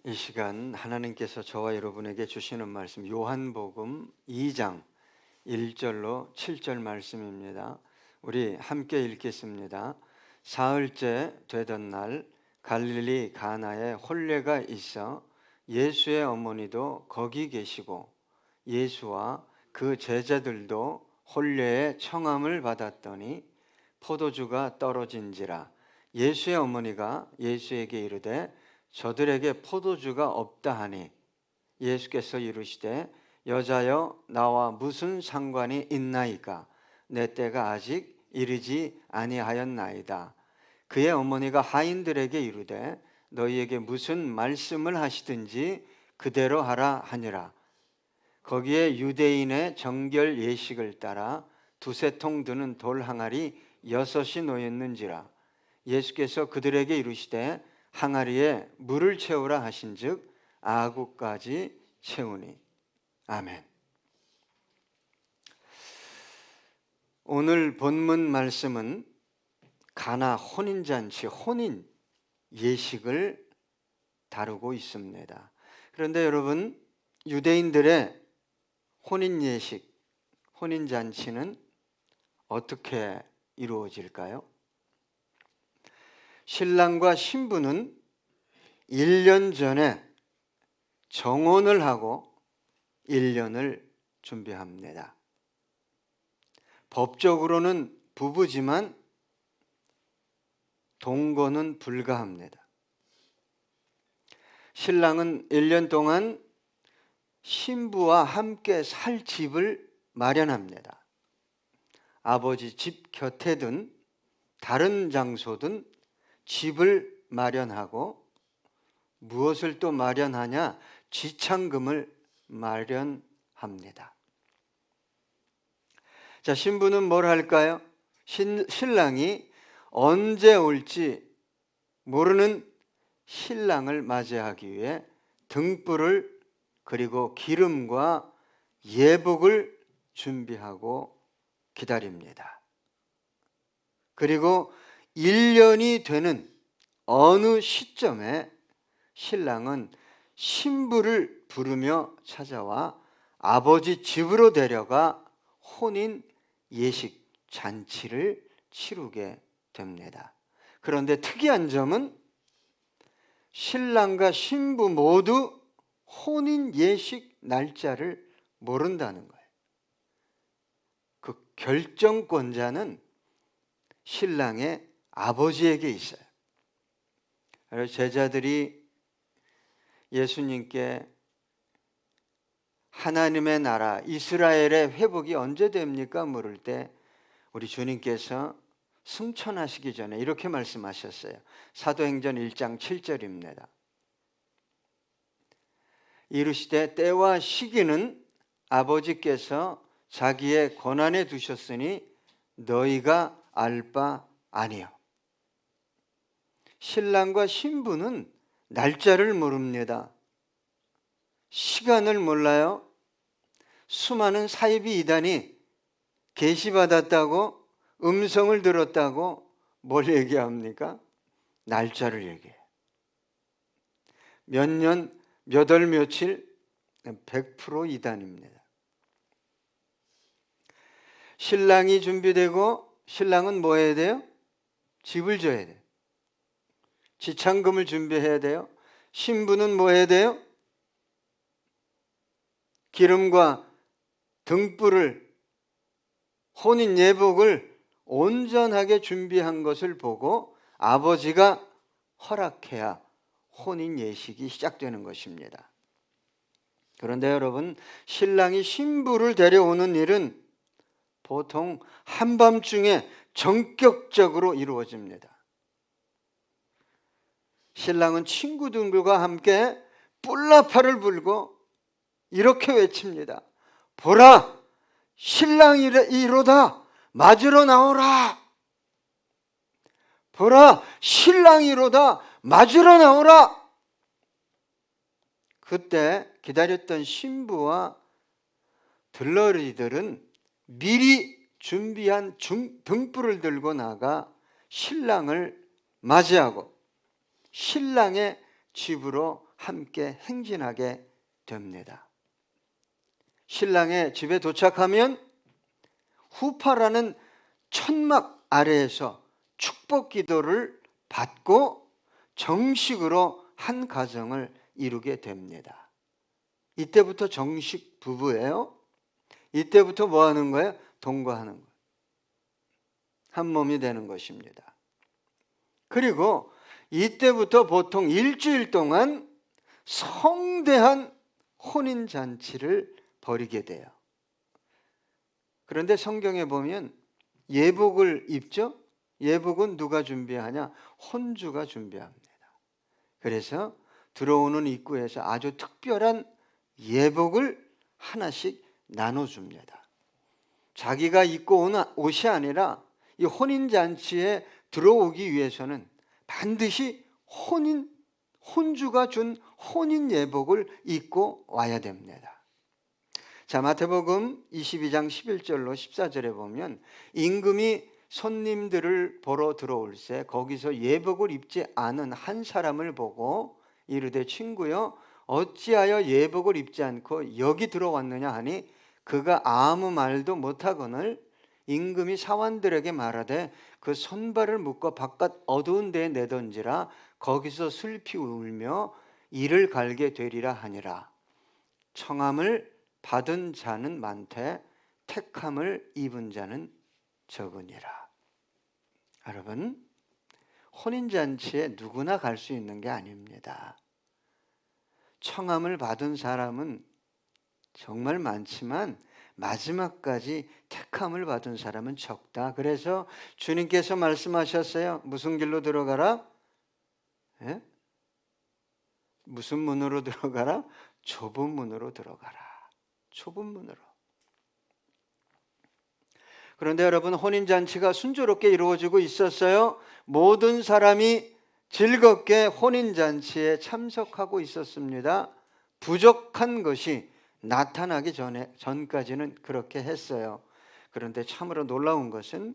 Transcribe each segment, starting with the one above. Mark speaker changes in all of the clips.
Speaker 1: 이 시간 하나님께서 저와 여러분에게 주시는 말씀 요한복음 2장 1절로 7절 말씀입니다. 우리 함께 읽겠습니다. 사흘째 되던 날 갈릴리 가나에 혼례가 있어 예수의 어머니도 거기 계시고 예수와 그 제자들도 혼례의 청함을 받았더니 포도주가 떨어진지라 예수의 어머니가 예수에게 이르되 저들에게 포도주가 없다 하니 예수께서 이르시되 여자여 나와 무슨 상관이 있나이까 내 때가 아직 이르지 아니하였나이다. 그의 어머니가 하인들에게 이르되 너희에게 무슨 말씀을 하시든지 그대로 하라 하니라. 거기에 유대인의 정결 예식을 따라 두세 통 드는 돌 항아리 6이 놓였는지라. 예수께서 그들에게 이르시되 항아리에 물을 채우라 하신즉 아구까지 채우니. 아멘. 오늘 본문 말씀은 가나 혼인잔치, 혼인 예식을 다루고 있습니다. 그런데 여러분, 유대인들의 혼인 예식, 혼인잔치는 어떻게 이루어질까요? 신랑과 신부는 1년 전에 정혼을 하고 1년을 준비합니다. 법적으로는 부부지만 동거는 불가합니다. 신랑은 1년 동안 신부와 함께 살 집을 마련합니다. 아버지 집 곁에든 다른 장소든 집을 마련하고 무엇을 또 마련하냐? 지참금을 마련합니다. 자, 신부는 뭘 할까요? 신랑이 언제 올지 모르는 신랑을 맞이하기 위해 등불을 그리고 기름과 예복을 준비하고 기다립니다. 그리고 1년이 되는 어느 시점에 신랑은 신부를 부르며 찾아와 아버지 집으로 데려가 혼인 예식 잔치를 치르게 됩니다. 그런데 특이한 점은 신랑과 신부 모두 혼인 예식 날짜를 모른다는 거예요. 그 결정권자는 신랑의 아버지에게 있어요. 그래서 제자들이 예수님께 하나님의 나라 이스라엘의 회복이 언제 됩니까? 물을 때 우리 주님께서 승천하시기 전에 이렇게 말씀하셨어요. 사도행전 1장 7절입니다. 이르시되 때와 시기는 아버지께서 자기의 권한에 두셨으니 너희가 알 바 아니요. 신랑과 신부는 날짜를 모릅니다. 시간을 몰라요. 수많은 사이비 이단이 계시받았다고 음성을 들었다고 뭘 얘기합니까? 날짜를 얘기해요. 몇 년, 몇 월, 며칠 100% 이단입니다. 신랑이 준비되고 신랑은 뭐 해야 돼요? 집을 줘야 돼요. 지참금을 준비해야 돼요. 신부는 뭐 해야 돼요? 기름과 등불을 혼인 예복을 온전하게 준비한 것을 보고 아버지가 허락해야 혼인 예식이 시작되는 것입니다. 그런데 여러분, 신랑이 신부를 데려오는 일은 보통 한밤중에 전격적으로 이루어집니다. 신랑은 친구들과 함께 뿔나파를 불고 이렇게 외칩니다. 보라, 신랑이 이로다, 맞으러 나오라. 보라, 신랑이로다, 맞으러 나오라. 그때 기다렸던 신부와 들러리들은 미리 준비한 등불을 들고 나가 신랑을 맞이하고 신랑의 집으로 함께 행진하게 됩니다. 신랑의 집에 도착하면 후파라는 천막 아래에서 축복 기도를 받고 정식으로 한 가정을 이루게 됩니다. 이때부터 정식 부부예요. 이때부터 뭐 하는 거예요? 동거하는 거예요. 한 몸이 되는 것입니다. 그리고 이때부터 보통 일주일 동안 성대한 혼인잔치를 벌이게 돼요. 그런데 성경에 보면 예복을 입죠? 예복은 누가 준비하냐? 혼주가 준비합니다. 그래서 들어오는 입구에서 아주 특별한 예복을 하나씩 나눠줍니다. 자기가 입고 온 옷이 아니라 이 혼인잔치에 들어오기 위해서는 반드시 혼주가 준 혼인 예복을 입고 와야 됩니다. 자, 마태복음 22장 11절로 14절에 보면 임금이 손님들을 보러 들어올새 거기서 예복을 입지 않은 한 사람을 보고 이르되 친구여 어찌하여 예복을 입지 않고 여기 들어왔느냐 하니 그가 아무 말도 못하거늘 임금이 사환들에게 말하되 그 손발을 묶어 바깥 어두운 데에 내던지라 거기서 슬피 울며 이를 갈게 되리라 하니라. 청함을 받은 자는 많되 택함을 입은 자는 적으니라. 여러분, 혼인잔치에 누구나 갈 수 있는 게 아닙니다. 청함을 받은 사람은 정말 많지만 마지막까지 택함을 받은 사람은 적다. 그래서 주님께서 말씀하셨어요. 무슨 길로 들어가라? 예? 무슨 문으로 들어가라? 좁은 문으로 들어가라. 좁은 문으로. 그런데 여러분, 혼인잔치가 순조롭게 이루어지고 있었어요. 모든 사람이 즐겁게 혼인잔치에 참석하고 있었습니다. 부족한 것이 나타나기 전까지는 그렇게 했어요. 그런데 참으로 놀라운 것은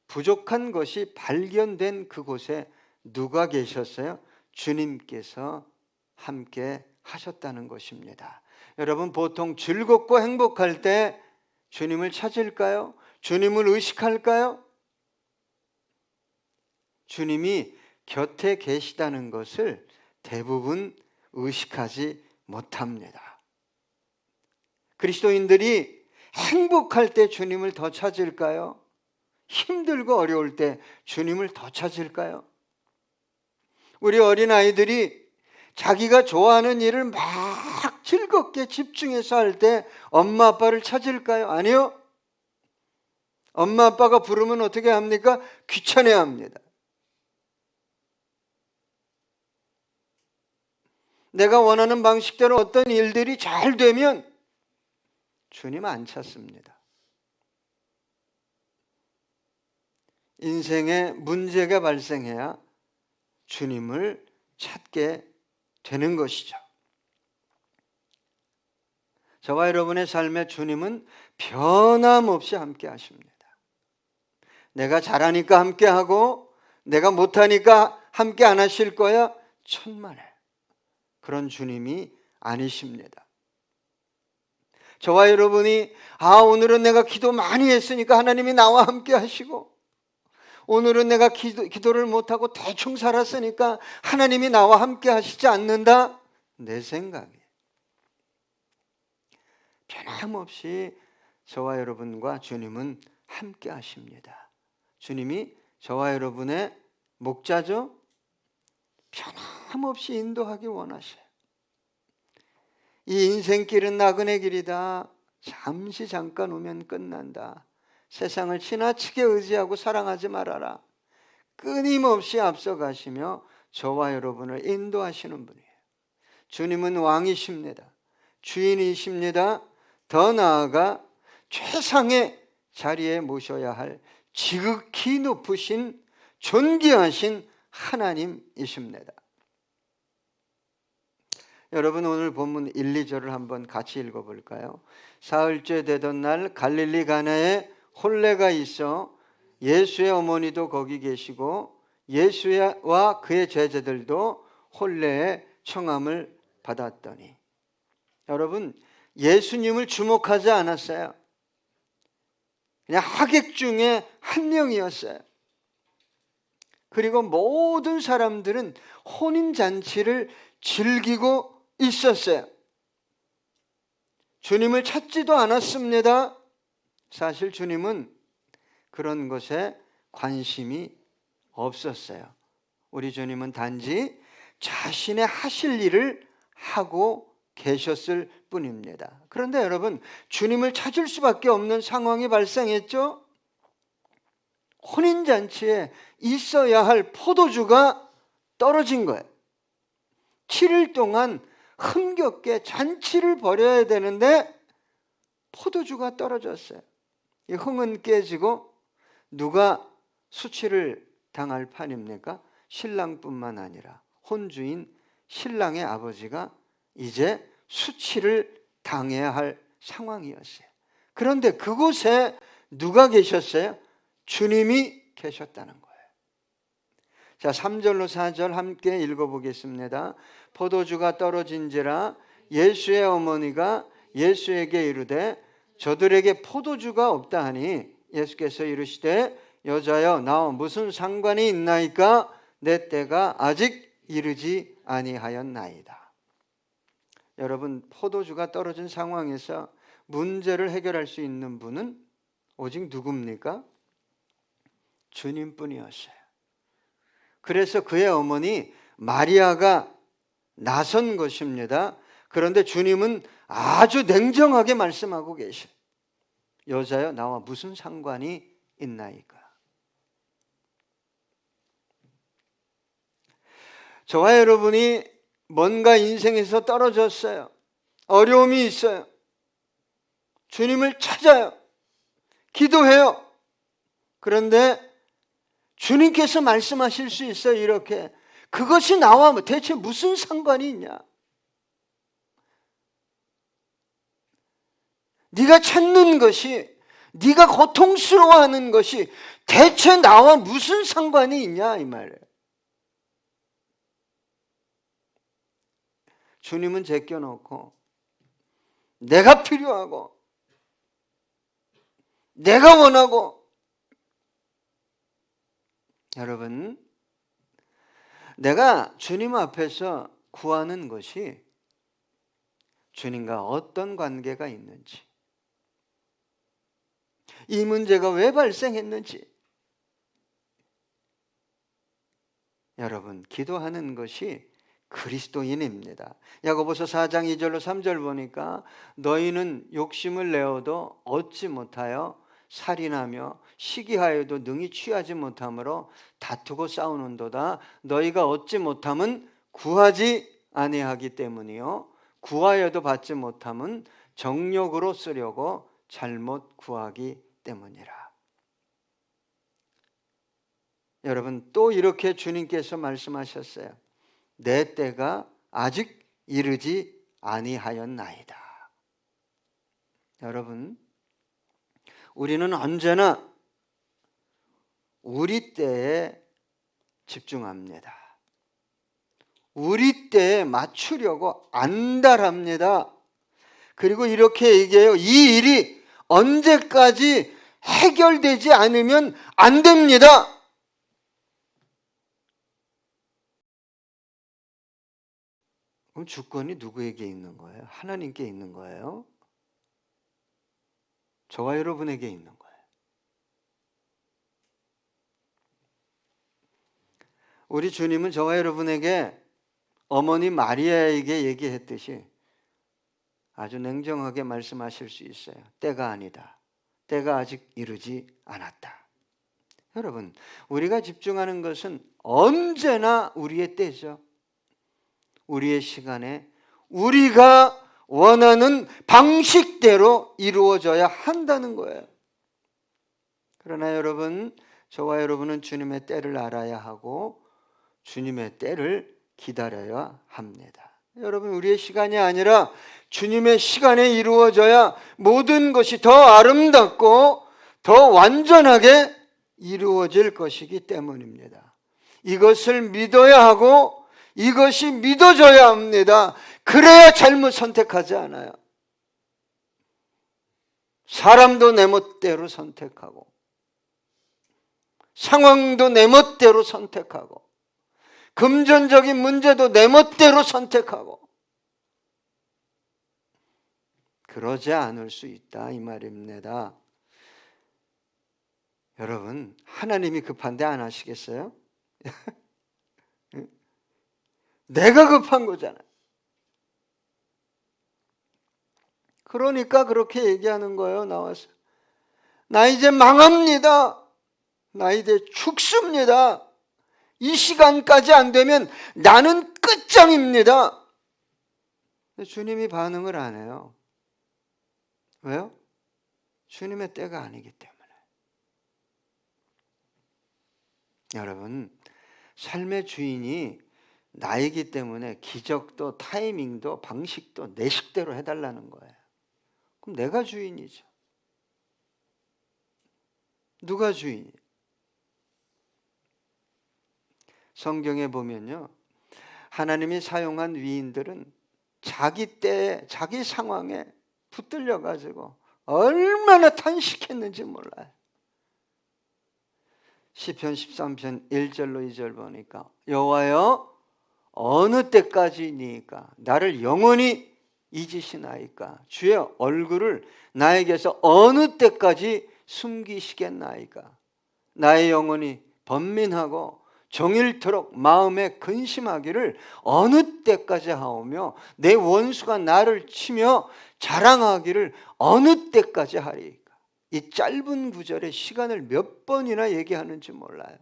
Speaker 1: 부족한 것이 발견된 그곳에 누가 계셨어요? 주님께서 함께 하셨다는 것입니다. 여러분, 보통 즐겁고 행복할 때 주님을 찾을까요? 주님을 의식할까요? 주님이 곁에 계시다는 것을 대부분 의식하지 못합니다. 그리스도인들이 행복할 때 주님을 더 찾을까요? 힘들고 어려울 때 주님을 더 찾을까요? 우리 어린아이들이 자기가 좋아하는 일을 막 즐겁게 집중해서 할 때 엄마 아빠를 찾을까요? 아니요. 엄마 아빠가 부르면 어떻게 합니까? 귀찮아야 합니다. 내가 원하는 방식대로 어떤 일들이 잘 되면 주님 안 찾습니다. 인생에 문제가 발생해야 주님을 찾게 되는 것이죠. 저와 여러분의 삶에 주님은 변함없이 함께 하십니다. 내가 잘하니까 함께 하고 내가 못하니까 함께 안 하실 거야? 천만에. 그런 주님이 아니십니다. 저와 여러분이 오늘은 내가 기도 많이 했으니까 하나님이 나와 함께 하시고 오늘은 내가 기도를 못하고 대충 살았으니까 하나님이 나와 함께 하시지 않는다? 내 생각이에요. 변함없이 저와 여러분과 주님은 함께 하십니다. 주님이 저와 여러분의 목자죠? 변함없이 인도하기 원하셔요. 이 인생길은 나그네 길이다. 잠시 잠깐 오면 끝난다. 세상을 지나치게 의지하고 사랑하지 말아라. 끊임없이 앞서가시며 저와 여러분을 인도하시는 분이에요. 주님은 왕이십니다. 주인이십니다. 더 나아가 최상의 자리에 모셔야 할 지극히 높으신 존귀하신 하나님이십니다. 여러분, 오늘 본문 1, 2절을 한번 같이 읽어볼까요? 사흘째 되던 날 갈릴리 가나에 혼례가 있어 예수의 어머니도 거기 계시고 예수와 그의 제자들도 혼례의 청함을 받았더니, 여러분, 예수님을 주목하지 않았어요. 그냥 하객 중에 한 명이었어요. 그리고 모든 사람들은 혼인잔치를 즐기고 있었어요. 주님을 찾지도 않았습니다. 사실 주님은 그런 것에 관심이 없었어요. 우리 주님은 단지 자신의 하실 일을 하고 계셨을 뿐입니다. 그런데 여러분, 주님을 찾을 수밖에 없는 상황이 발생했죠. 혼인잔치에 있어야 할 포도주가 떨어진 거예요. 7일 동안 흥겹게 잔치를 벌여야 되는데 포도주가 떨어졌어요. 이 흥은 깨지고 누가 수치를 당할 판입니까? 신랑뿐만 아니라 혼주인 신랑의 아버지가 이제 수치를 당해야 할 상황이었어요. 그런데 그곳에 누가 계셨어요? 주님이 계셨다는 거예요. 자, 3절로 4절 함께 읽어보겠습니다. 포도주가 떨어진지라 예수의 어머니가 예수에게 이르되 저들에게 포도주가 없다 하니 예수께서 이르시되 여자여 나와 무슨 상관이 있나이까? 내 때가 아직 이르지 아니하였나이다. 여러분, 포도주가 떨어진 상황에서 문제를 해결할 수 있는 분은 오직 누굽니까? 주님뿐이었어요. 그래서 그의 어머니 마리아가 나선 것입니다. 그런데 주님은 아주 냉정하게 말씀하고 계셔요. 여자여 나와 무슨 상관이 있나이까? 저와 여러분이 뭔가 인생에서 떨어졌어요. 어려움이 있어요. 주님을 찾아요. 기도해요. 그런데 주님께서 말씀하실 수 있어요. 이렇게 그것이 나와 대체 무슨 상관이 있냐? 네가 찾는 것이, 네가 고통스러워하는 것이 대체 나와 무슨 상관이 있냐 이 말이에요. 주님은 제껴놓고 내가 필요하고 내가 원하고, 여러분, 내가 주님 앞에서 구하는 것이 주님과 어떤 관계가 있는지, 이 문제가 왜 발생했는지, 여러분, 기도하는 것이 그리스도인입니다. 야고보서 4장 2절로 3절 보니까 너희는 욕심을 내어도 얻지 못하여 살인하며 시기하여도 능히 취하지 못하므로 다투고 싸우는도다. 너희가 얻지 못함은 구하지 아니하기 때문이요 구하여도 받지 못함은 정욕으로 쓰려고 잘못 구하기 때문이라. 여러분, 또 이렇게 주님께서 말씀하셨어요. 내 때가 아직 이르지 아니하였나이다. 여러분, 우리는 언제나 우리 때에 집중합니다. 우리 때에 맞추려고 안달합니다. 그리고 이렇게 얘기해요. 이 일이 언제까지 해결되지 않으면 안 됩니다. 그럼 주권이 누구에게 있는 거예요? 하나님께 있는 거예요? 저와 여러분에게 있는 거예요. 우리 주님은 저와 여러분에게 어머니 마리아에게 얘기했듯이 아주 냉정하게 말씀하실 수 있어요. 때가 아니다. 때가 아직 이르지 않았다. 여러분, 우리가 집중하는 것은 언제나 우리의 때죠. 우리의 시간에 우리가 원하는 방식대로 이루어져야 한다는 거예요. 그러나 여러분, 저와 여러분은 주님의 때를 알아야 하고 주님의 때를 기다려야 합니다. 여러분, 우리의 시간이 아니라 주님의 시간에 이루어져야 모든 것이 더 아름답고 더 완전하게 이루어질 것이기 때문입니다. 이것을 믿어야 하고 이것이 믿어져야 합니다. 그래야 잘못 선택하지 않아요. 사람도 내 멋대로 선택하고 상황도 내 멋대로 선택하고 금전적인 문제도 내 멋대로 선택하고 그러지 않을 수 있다 이 말입니다. 여러분, 하나님이 급한데 안 하시겠어요? 내가 급한 거잖아요. 그러니까 그렇게 얘기하는 거예요. 나와서 나 이제 망합니다. 나 이제 죽습니다. 이 시간까지 안 되면 나는 끝장입니다. 주님이 반응을 안 해요. 왜요? 주님의 때가 아니기 때문에. 여러분, 삶의 주인이 나이기 때문에 기적도 타이밍도 방식도 내 식대로 해달라는 거예요. 그럼 내가 주인이죠. 누가 주인이에요? 성경에 보면요, 하나님이 사용한 위인들은 자기 때에 자기 상황에 붙들려 가지고 얼마나 탄식했는지 몰라요. 시편 13편 1절로 2절 보니까 여호와여 어느 때까지니까 나를 영원히 잊으시나이까 주의 얼굴을 나에게서 어느 때까지 숨기시겠나이까 나의 영혼이 번민하고 종일토록 마음에 근심하기를 어느 때까지 하오며 내 원수가 나를 치며 자랑하기를 어느 때까지 하리이까. 이 짧은 구절에 시간을 몇 번이나 얘기하는지 몰라요.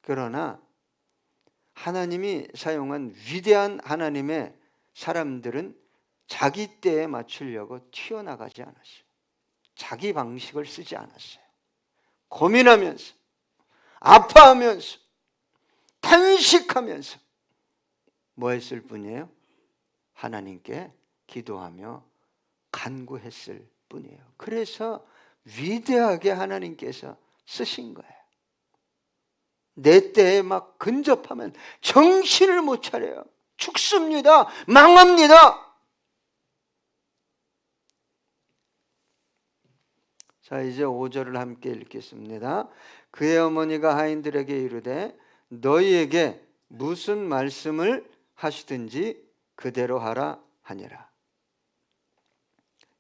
Speaker 1: 그러나 하나님이 사용한 위대한 하나님의 사람들은 자기 때에 맞추려고 튀어나가지 않았어요. 자기 방식을 쓰지 않았어요. 고민하면서 아파하면서 탄식하면서 뭐 했을 뿐이에요? 하나님께 기도하며 간구했을 뿐이에요. 그래서 위대하게 하나님께서 쓰신 거예요. 내 때에 막 근접하면 정신을 못 차려요. 죽습니다. 망합니다. 자, 이제 5절을 함께 읽겠습니다. 그의 어머니가 하인들에게 이르되 너희에게 무슨 말씀을 하시든지 그대로 하라 하니라.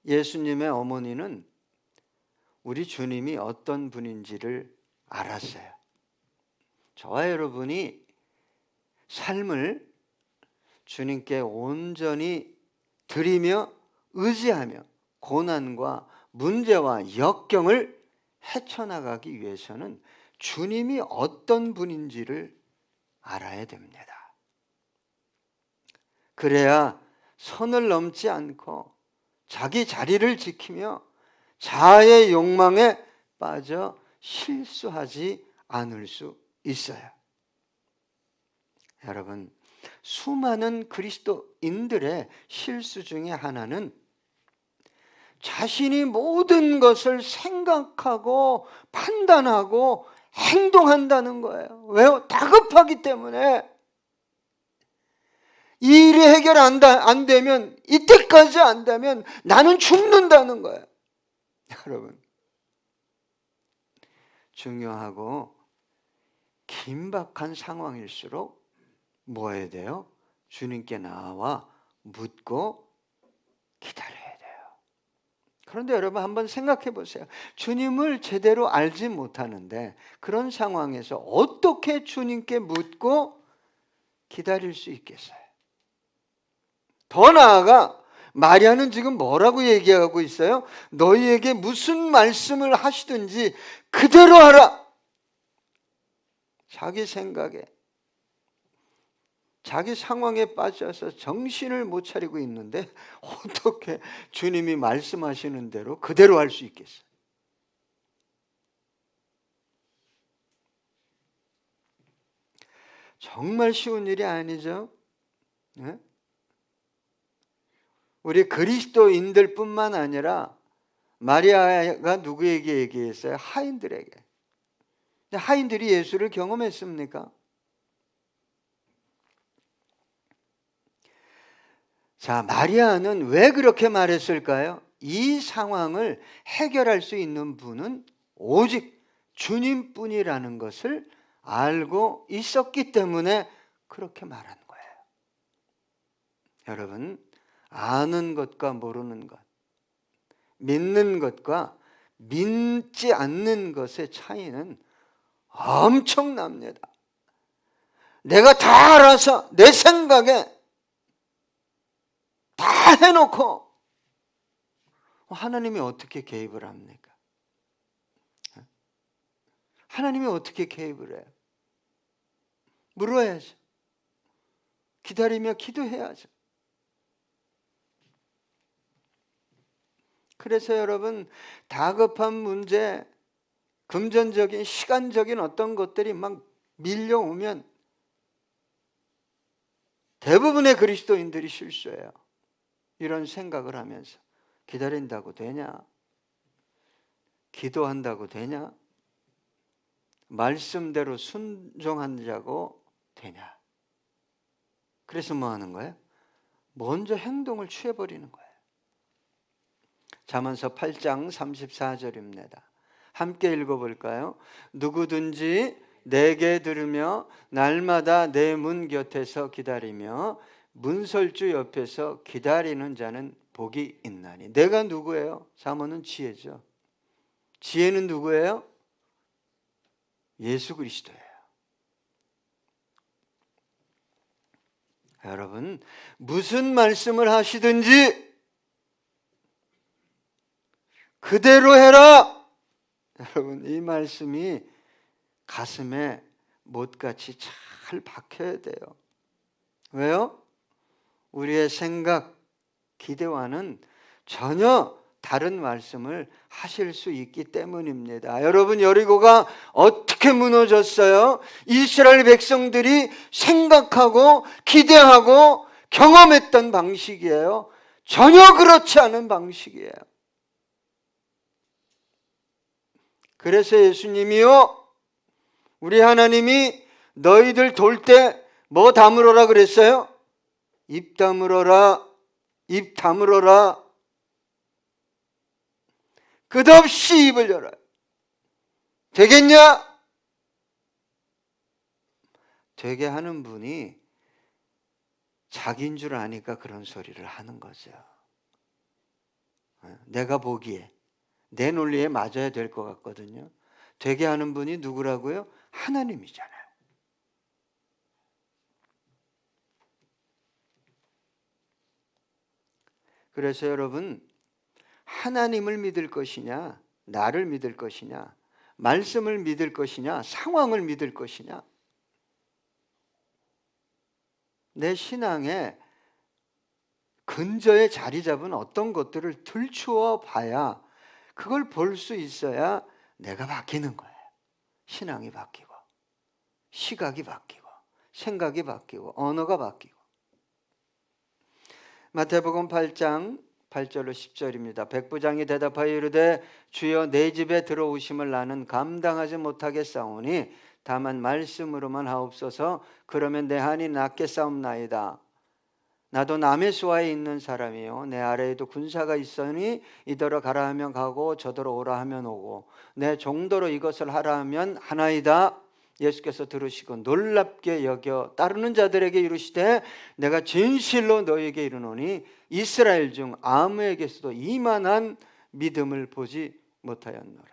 Speaker 1: 예수님의 어머니는 우리 주님이 어떤 분인지를 알았어요. 저와 여러분이 삶을 주님께 온전히 드리며 의지하며 고난과 문제와 역경을 헤쳐나가기 위해서는 주님이 어떤 분인지를 알아야 됩니다. 그래야 선을 넘지 않고 자기 자리를 지키며 자아의 욕망에 빠져 실수하지 않을 수 있어요. 여러분, 수많은 그리스도인들의 실수 중에 하나는 자신이 모든 것을 생각하고 판단하고 행동한다는 거예요. 왜요? 다급하기 때문에. 이 일이 해결 안 되면, 이때까지 안 되면 나는 죽는다는 거예요. 여러분, 중요하고 긴박한 상황일수록 뭐 해야 돼요? 주님께 나와 묻고 기다려야 돼요. 그런데 여러분 한번 생각해 보세요. 주님을 제대로 알지 못하는데 그런 상황에서 어떻게 주님께 묻고 기다릴 수 있겠어요? 더 나아가 마리아는 지금 뭐라고 얘기하고 있어요? 너희에게 무슨 말씀을 하시든지 그대로 하라. 자기 생각에 자기 상황에 빠져서 정신을 못 차리고 있는데 어떻게 주님이 말씀하시는 대로 그대로 할 수 있겠어요? 정말 쉬운 일이 아니죠. 네? 우리 그리스도인들 뿐만 아니라 마리아가 누구에게 얘기했어요? 하인들에게. 하인들이 예수를 경험했습니까? 자, 마리아는 왜 그렇게 말했을까요? 이 상황을 해결할 수 있는 분은 오직 주님뿐이라는 것을 알고 있었기 때문에 그렇게 말한 거예요. 여러분, 아는 것과 모르는 것, 믿는 것과 믿지 않는 것의 차이는 엄청납니다. 내가 다 알아서 내 생각에 다 해놓고 하나님이 어떻게 개입을 합니까? 하나님이 어떻게 개입을 해요? 물어야죠. 기다리며 기도해야죠. 그래서 여러분, 다급한 문제, 금전적인 시간적인 어떤 것들이 막 밀려오면 대부분의 그리스도인들이 실수해요. 이런 생각을 하면서 기다린다고 되냐? 기도한다고 되냐? 말씀대로 순종한다고 되냐? 그래서 뭐 하는 거예요? 먼저 행동을 취해버리는 거예요. 잠언서 8장 34절입니다. 함께 읽어볼까요? 누구든지 내게 들으며 날마다 내 문 곁에서 기다리며 문설주 옆에서 기다리는 자는 복이 있나니. 내가 누구예요? 잠언은 지혜죠. 지혜는 누구예요? 예수 그리스도예요. 여러분, 무슨 말씀을 하시든지 그대로 해라. 여러분, 이 말씀이 가슴에 못같이 잘 박혀야 돼요. 왜요? 우리의 생각, 기대와는 전혀 다른 말씀을 하실 수 있기 때문입니다. 여러분, 여리고가 어떻게 무너졌어요? 이스라엘 백성들이 생각하고 기대하고 경험했던 방식이에요. 전혀 그렇지 않은 방식이에요. 그래서 예수님이요, 우리 하나님이 너희들 돌 때 뭐 다물어라 그랬어요? 입 다물어라, 입 다물어라. 끝없이 입을 열어요. 되겠냐? 되게 하는 분이 자기인 줄 아니까 그런 소리를 하는 거죠. 내가 보기에 내 논리에 맞아야 될 것 같거든요. 되게 하는 분이 누구라고요? 하나님이잖아요. 그래서 여러분, 하나님을 믿을 것이냐, 나를 믿을 것이냐, 말씀을 믿을 것이냐, 상황을 믿을 것이냐, 내 신앙에 근저에 자리 잡은 어떤 것들을 들추어 봐야, 그걸 볼 수 있어야 내가 바뀌는 거예요. 신앙이 바뀌고, 시각이 바뀌고, 생각이 바뀌고, 언어가 바뀌고. 마태복음 8장 8절로 10절입니다. 백부장이 대답하여 이르되 주여 내 집에 들어오심을 나는 감당하지 못하겠사오니 다만 말씀으로만 하옵소서. 그러면 내 한이 낫겠사옵나이다. 나도 남의 수하에 있는 사람이요 내 아래에도 군사가 있으니 이더러 가라 하면 가고 저더러 오라 하면 오고 내 종도로 이것을 하라 하면 하나이다. 예수께서 들으시고 놀랍게 여겨 따르는 자들에게 이르시되 내가 진실로 너희에게 이르노니 이스라엘 중 아무에게서도 이만한 믿음을 보지 못하였노라.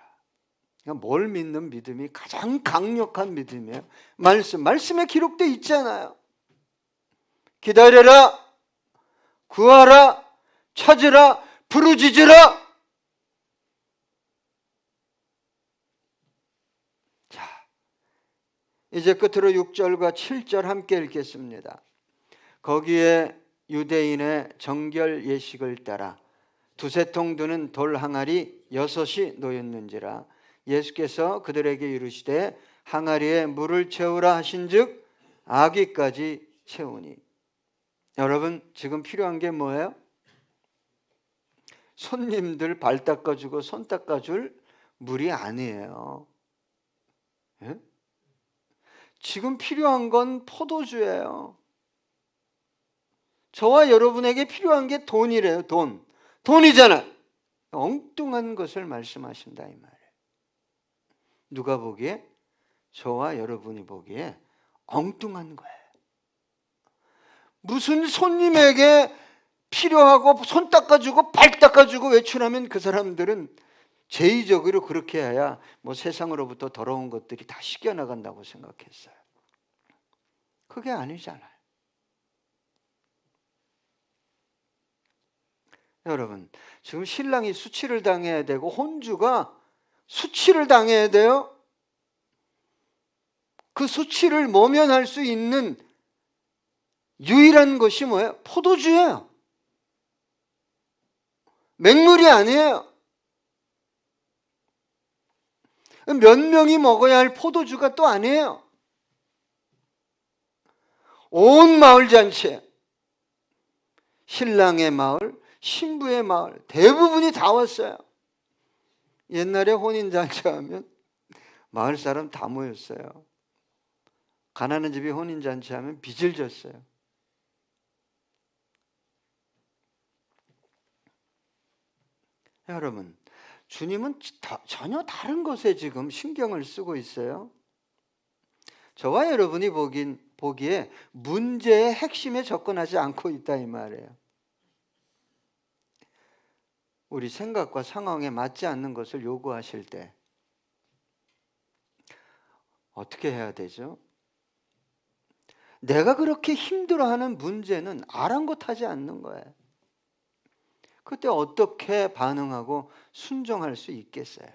Speaker 1: 그러니까 뭘 믿는 믿음이 가장 강력한 믿음이에요? 말씀에 기록되어 있잖아요. 기다려라, 구하라, 찾으라, 부르짖으라. 이제 끝으로 6절과 7절 함께 읽겠습니다. 거기에 유대인의 정결 예식을 따라 두세 통 드는 돌 항아리 6이 놓였는지라. 예수께서 그들에게 이르시되 항아리에 물을 채우라 하신즉 아기까지 채우니. 여러분, 지금 필요한 게 뭐예요? 손님들 발 닦아주고 손 닦아줄 물이 아니에요. 예? 지금 필요한 건 포도주예요. 저와 여러분에게 필요한 게 돈이래요. 돈이잖아. 엉뚱한 것을 말씀하신다 이 말이에요. 누가 보기에? 저와 여러분이 보기에 엉뚱한 거예요. 무슨 손님에게 필요하고 손 닦아주고 발 닦아주고 외출하면 그 사람들은 제의적으로 그렇게 해야 뭐 세상으로부터 더러운 것들이 다 씻겨나간다고 생각했어요. 그게 아니잖아요. 여러분, 지금 신랑이 수치를 당해야 되고 혼주가 수치를 당해야 돼요. 그 수치를 모면할 수 있는 유일한 것이 뭐예요? 포도주예요. 맹물이 아니에요. 몇 명이 먹어야 할 포도주가 또 아니에요. 온 마을 잔치에 신랑의 마을, 신부의 마을 대부분이 다 왔어요. 옛날에 혼인잔치 하면 마을 사람 다 모였어요. 가난한 집이 혼인잔치 하면 빚을 졌어요. 여러분, 주님은 전혀 다른 것에 지금 신경을 쓰고 있어요. 저와 여러분이 보기에 문제의 핵심에 접근하지 않고 있다 이 말이에요. 우리 생각과 상황에 맞지 않는 것을 요구하실 때 어떻게 해야 되죠? 내가 그렇게 힘들어하는 문제는 아랑곳하지 않는 거예요. 그때 어떻게 반응하고 순종할 수 있겠어요?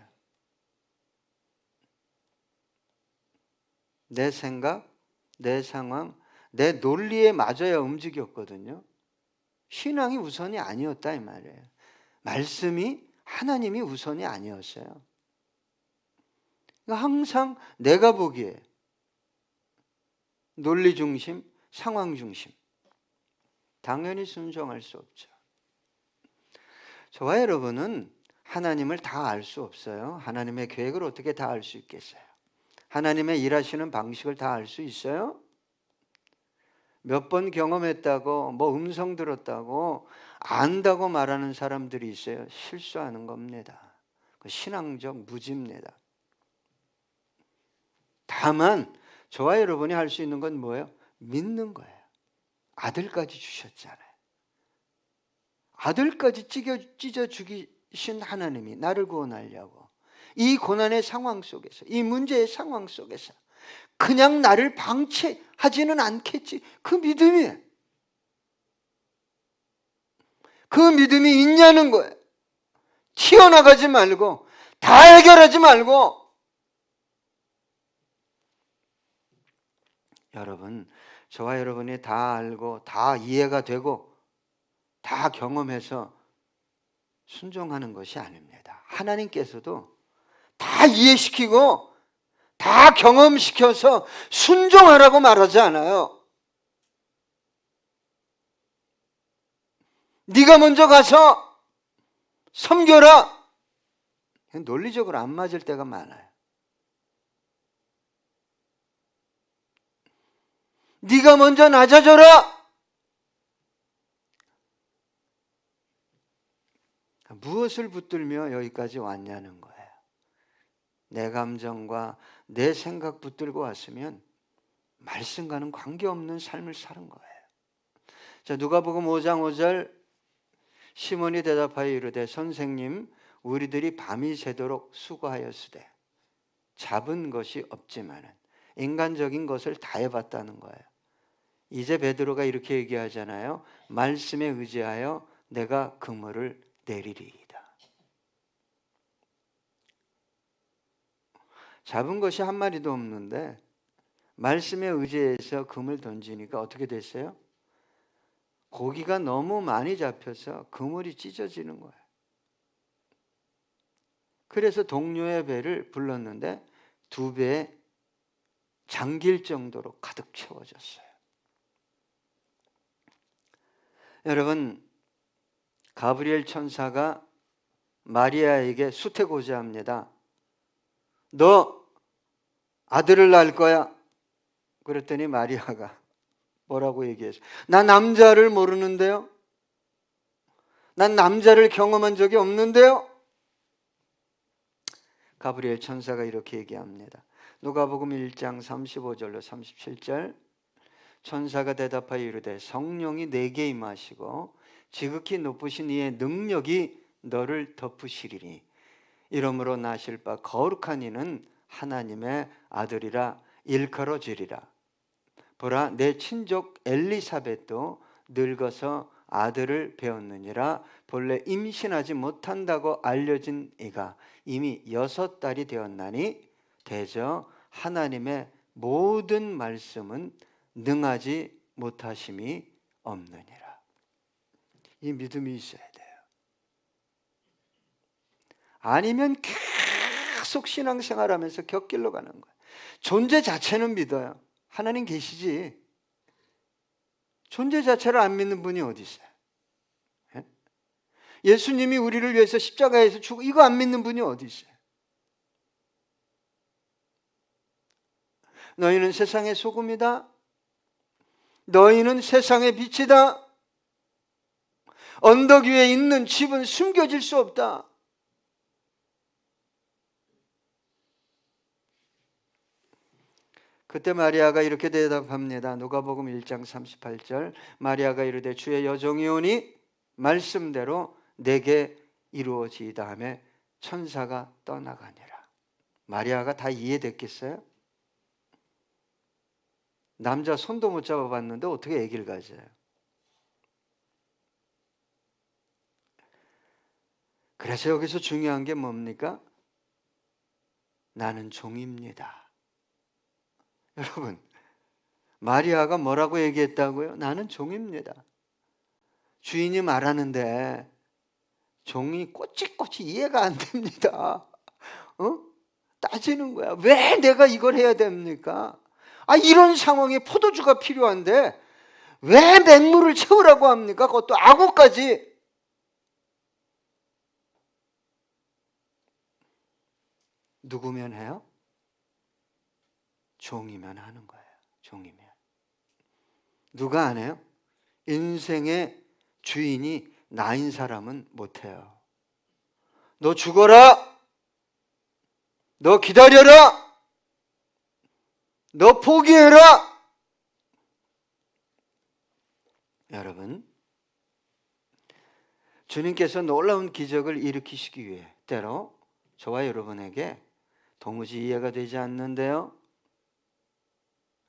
Speaker 1: 내 생각, 내 상황, 내 논리에 맞아야 움직였거든요. 신앙이 우선이 아니었다 이 말이에요. 말씀이 하나님이 우선이 아니었어요. 그러니까 항상 내가 보기에 논리 중심, 상황 중심. 당연히 순종할 수 없죠. 저와 여러분은 하나님을 다 알 수 없어요. 하나님의 계획을 어떻게 다 알 수 있겠어요? 하나님의 일하시는 방식을 다 알 수 있어요? 몇 번 경험했다고 뭐 음성 들었다고 안다고 말하는 사람들이 있어요. 실수하는 겁니다. 신앙적 무지입니다. 다만 저와 여러분이 할 수 있는 건 뭐예요? 믿는 거예요. 아들까지 주셨잖아요. 아들까지 찢어 죽이신 하나님이 나를 구원하려고 이 고난의 상황 속에서, 이 문제의 상황 속에서 그냥 나를 방치하지는 않겠지. 그 믿음이 있냐는 거예요. 튀어나가지 말고, 다 해결하지 말고. 여러분, 저와 여러분이 다 알고 다 이해가 되고 다 경험해서 순종하는 것이 아닙니다. 하나님께서도 다 이해시키고 다 경험시켜서 순종하라고 말하지 않아요. 네가 먼저 가서 섬겨라. 논리적으로 안 맞을 때가 많아요. 네가 먼저 낮아져라. 무엇을 붙들며 여기까지 왔냐는 거예요. 내 감정과 내 생각 붙들고 왔으면 말씀과는 관계없는 삶을 사는 거예요. 자, 누가복음 5장 5절 시몬이 대답하여 이르되 선생님 우리들이 밤이 새도록 수고하였으되 잡은 것이 없지만은 인간적인 것을 다 해봤다는 거예요. 이제 베드로가 이렇게 얘기하잖아요. 말씀에 의지하여 내가 그물을 내리리이다. 잡은 것이 한 마리도 없는데 말씀에 의지해서 그물 던지니까 어떻게 됐어요? 고기가 너무 많이 잡혀서 그물이 찢어지는 거예요. 그래서 동료의 배를 불렀는데 2배 잠길 정도로 가득 채워졌어요. 여러분, 가브리엘 천사가 마리아에게 수태고지합니다. 너 아들을 낳을 거야. 그랬더니 마리아가 뭐라고 얘기했어요? 나 남자를 모르는데요? 난 남자를 경험한 적이 없는데요? 가브리엘 천사가 이렇게 얘기합니다. 누가복음 1장 35절로 37절. 천사가 대답하여 이르되 성령이 내게 임하시고 지극히 높으신 이의 능력이 너를 덮으시리니 이러므로 나실 바 거룩한 이는 하나님의 아들이라 일컬어지리라. 보라, 내 친족 엘리사벳도 늙어서 아들을 배웠느니라. 본래 임신하지 못한다고 알려진 이가 이미 6달이 되었나니 대저 하나님의 모든 말씀은 능하지 못하심이 없느니라. 이 믿음이 있어야 돼요. 아니면 계속 신앙생활하면서 곁길로 가는 거예요. 존재 자체는 믿어요. 하나님 계시지. 존재 자체를 안 믿는 분이 어디 있어요? 예? 예수님이 우리를 위해서 십자가에서 죽고 이거 안 믿는 분이 어디 있어요? 너희는 세상의 소금이다. 너희는 세상의 빛이다. 언덕 위에 있는 집은 숨겨질 수 없다. 그때 마리아가 이렇게 대답합니다. 누가복음 1장 38절. 마리아가 이르되 주의 여종이 오니 말씀대로 내게 이루어지이다 하며 천사가 떠나가니라. 마리아가 다 이해됐겠어요? 남자 손도 못 잡아봤는데 어떻게 아기를 가져요? 그래서 여기서 중요한 게 뭡니까? 나는 종입니다. 여러분, 마리아가 뭐라고 얘기했다고요? 나는 종입니다. 주인이 말하는데 종이 꼬치꼬치 이해가 안 됩니다. 따지는 거야. 왜 내가 이걸 해야 됩니까? 이런 상황에 포도주가 필요한데 왜 맹물을 채우라고 합니까? 그것도 아구까지. 누구면 해요? 종이면 하는 거예요. 종이면. 누가 안 해요? 인생의 주인이 나인 사람은 못해요. 너 죽어라. 너 기다려라. 너 포기해라. 여러분, 주님께서 놀라운 기적을 일으키시기 위해 때로 저와 여러분에게 도무지 이해가 되지 않는데요,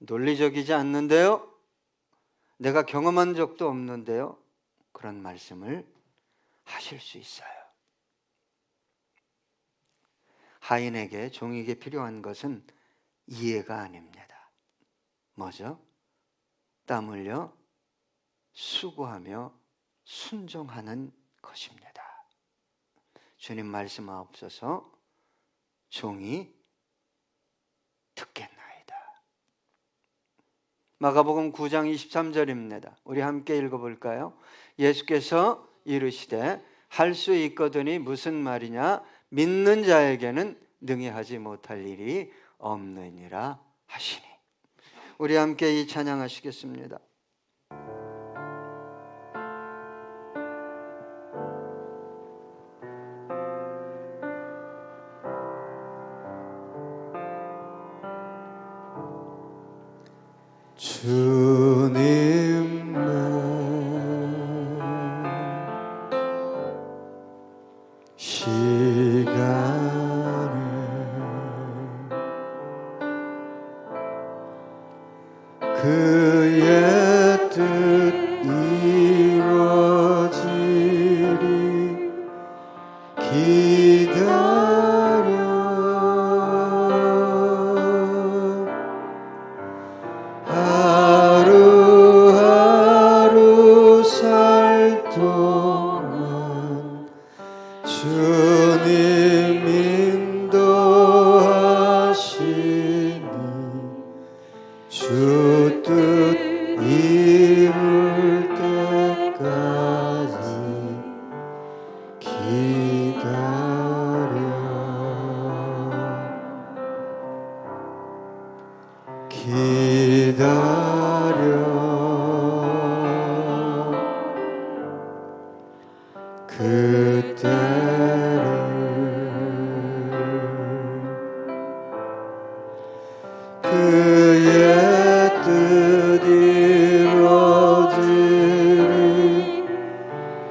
Speaker 1: 논리적이지 않는데요, 내가 경험한 적도 없는데요, 그런 말씀을 하실 수 있어요. 하인에게, 종에게 필요한 것은 이해가 아닙니다. 뭐죠? 땀 흘려 수고하며 순종하는 것입니다. 주님 말씀하옵소서. 종이 듣겠나이다. 마가복음 9장 23절입니다. 우리 함께 읽어볼까요? 예수께서 이르시되 할 수 있거든이 무슨 말이냐? 믿는 자에게는 능히 하지 못할 일이 없느니라 하시니. 우리 함께 이 찬양하시겠습니다. 주님만 시간을 그의 뜻 이루어지리 기다려 하루하루 살 동안 주님 인도하시니 주 뜻 이룰 때까지 기다려 기다려 이루어지리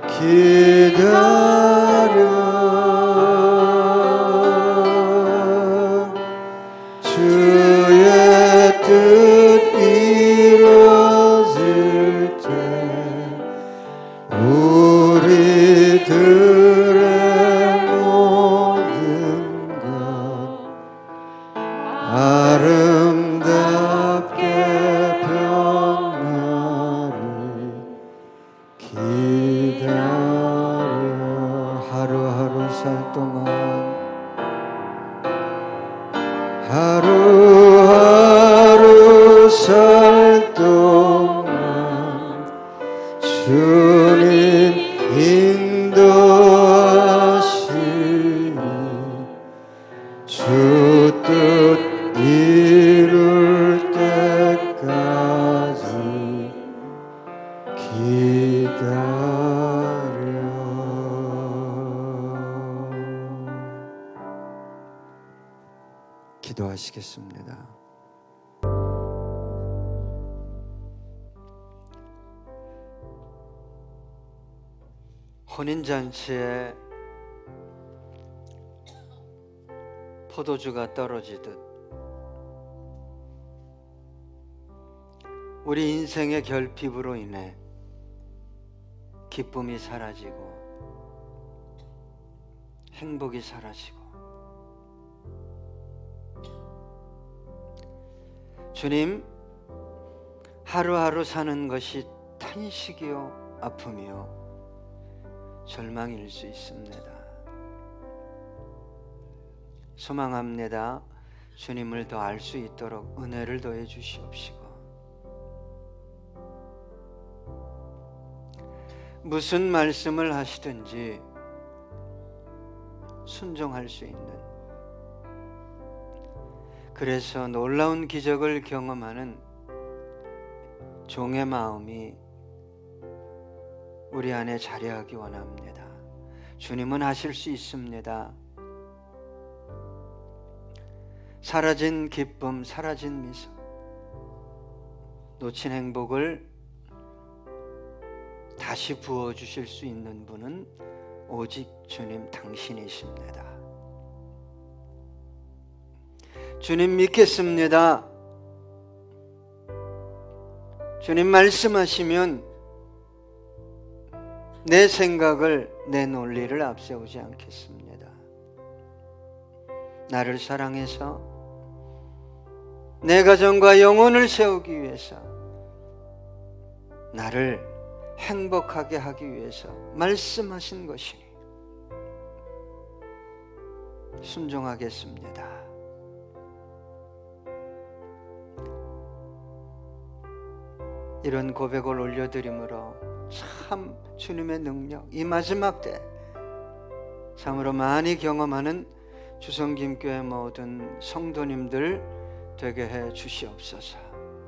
Speaker 1: 기다려 주의 뜻 이루어질 때 우리들의 모든 것 아름답게 변화를 기다려 하루하루 살 동안 하루하루 살 동안 주님 인도하시니 주 뜻 이룰 때까지 기다려. 기도하시겠습니다. 혼인잔치에 포도주가 떨어지듯 우리 인생의 결핍으로 인해 기쁨이 사라지고 행복이 사라지고 주님, 하루하루 사는 것이 탄식이요 아픔이요 절망일 수 있습니다. 소망합니다. 주님을 더 알 수 있도록 은혜를 더해 주시옵시고 무슨 말씀을 하시든지 순종할 수 있는, 그래서 놀라운 기적을 경험하는 종의 마음이 우리 안에 자리하기 원합니다. 주님은 하실 수 있습니다. 사라진 기쁨, 사라진 미소, 놓친 행복을 다시 부어주실 수 있는 분은 오직 주님 당신이십니다. 주님 믿겠습니다. 주님 말씀하시면 내 생각을, 내 논리를 앞세우지 않겠습니다. 나를 사랑해서 내 가정과 영혼을 세우기 위해서, 나를 행복하게 하기 위해서 말씀하신 것이니 순종하겠습니다. 이런 고백을 올려드림으로 참 주님의 능력, 이 마지막 때 참으로 많이 경험하는 주성김교회 모든 성도님들 되게 해 주시옵소서.